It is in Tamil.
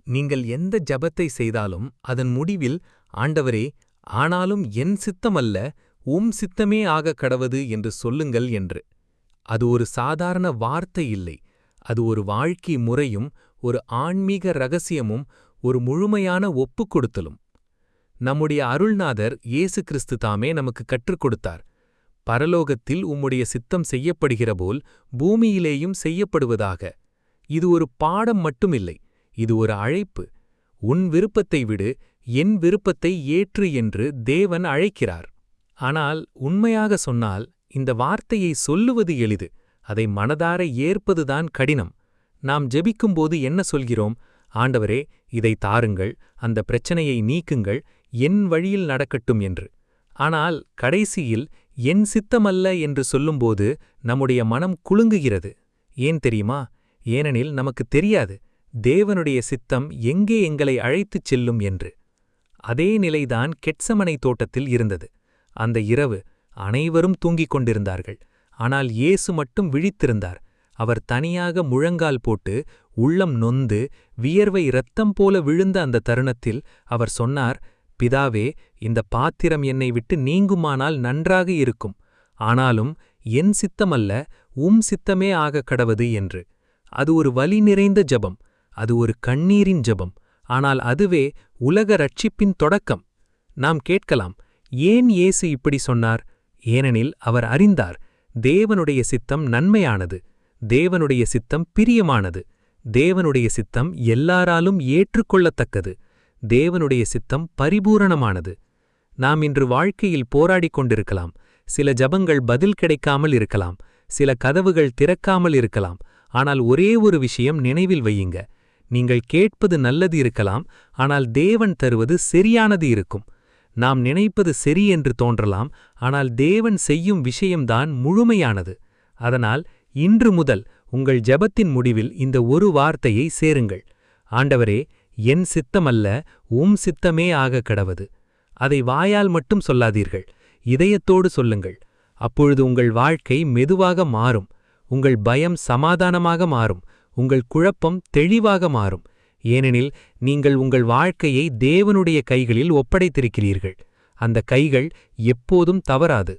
நீங்கள் எந்த ஜெபத்தை செய்தாலும் அதன் முடிவில் ஆண்டவரே, ஆனாலும் என் சித்தமல்ல உம் சித்தமே ஆகக் கடவது என்று சொல்லுங்கள் என்று. அது ஒரு சாதாரண வார்த்தை இல்லை, அது ஒரு வாழ்க்கை முறையும் ஒரு ஆன்மீக ரகசியமும் ஒரு முழுமையான ஒப்புக்கொடுத்தலும். நம்முடைய அருள்நாதர் இயேசு கிறிஸ்து தாமே நமக்கு கற்றுக் கொடுத்தார். பரலோகத்தில் உம்முடைய சித்தம் செய்யப்படுகிறபோல் பூமியிலேயும் செய்யப்படுவதாக. இது ஒரு பாடம் மட்டுமில்லை, இது ஒரு அழைப்பு. உன் விருப்பத்தை விடு, என் விருப்பத்தை ஏற்று என்று தேவன் அழைக்கிறார். ஆனால் உண்மையாக சொன்னால் இந்த வார்த்தையை சொல்லுவது எளிது, அதை மனதார ஏற்பதுதான் கடினம். நாம் ஜெபிக்கும்போது என்ன சொல்கிறோம்? ஆண்டவரே, இதை தாருங்கள், அந்த பிரச்சனையை நீக்குங்கள், என் வழியில் நடக்கட்டும் என்று. ஆனால் கடைசியில் என் சித்தமல்ல என்று சொல்லும்போது நம்முடைய மனம் குலுங்குகிறது. ஏன் தெரியுமா? ஏனெனில் நமக்கு தெரியாது தேவனுடைய சித்தம் எங்கே எங்களை அழைத்துச் செல்லும் என்று. அதே நிலைதான் கெட்சமனை தோட்டத்தில் இருந்தது. அந்த இரவு அனைவரும் தூங்கிக் கொண்டிருந்தார்கள். ஆனால் இயேசு மட்டும் விழித்திருந்தார். அவர் தனியாக முழங்கால் போட்டு உள்ளம் நொந்து வியர்வை இரத்தம் போல விழுந்த அந்த தருணத்தில் அவர் சொன்னார், பிதாவே, இந்த பாத்திரம் என்னை விட்டு நீங்குமானால் நன்றாக இருக்கும், ஆனாலும் என் சித்தமல்ல உம் சித்தமே ஆகக் கடவது என்று. அது ஒரு வலி நிறைந்த ஜெபம், அது ஒரு கண்ணீரின் ஜெபம், ஆனால் அதுவே உலக ரட்சிப்பின் தொடக்கம். நாம் கேட்கலாம், ஏன் இயேசு இப்படி சொன்னார்? ஏனெனில் அவர் அறிந்தார், தேவனுடைய சித்தம் நன்மையானது, தேவனுடைய சித்தம் பிரியமானது, தேவனுடைய சித்தம் எல்லாராலும் ஏற்றுக்கொள்ளத்தக்கது, தேவனுடைய சித்தம் பரிபூரணமானது. நாம் இன்று வாழ்க்கையில் போராடிக் கொண்டிருக்கலாம். சில ஜபங்கள் பதில் கிடைக்காமல் இருக்கலாம், சில கதவுகள் திறக்காமல் இருக்கலாம். ஆனால் ஒரே ஒரு விஷயம் நினைவில் வையுங்க, நீங்கள் கேட்பது நல்லது இருக்கலாம், ஆனால் தேவன் தருவது சரியானது இருக்கும். நாம் நினைப்பது சரி என்று தோன்றலாம், ஆனால் தேவன் செய்யும் விஷயம்தான் முழுமையானது. அதனால் இன்று முதல் உங்கள் ஜெபத்தின் முடிவில் இந்த ஒரு வார்த்தையை சேருங்கள், ஆண்டவரே, என் சித்தமல்ல உம் சித்தமே ஆகக் கடவது. அதை வாயால் மட்டும் சொல்லாதீர்கள், இதயத்தோடு சொல்லுங்கள். அப்பொழுது உங்கள் வாழ்க்கை மெதுவாக மாறும், உங்கள் பயம் சமாதானமாக மாறும், உங்கள் குழப்பம் தெளிவாக மாறும். ஏனெனில் நீங்கள் உங்கள் வாழ்க்கையை தேவனுடைய கைகளில் ஒப்படைத்திருக்கிறீர்கள். அந்த கைகள் எப்போதும் தவறாது.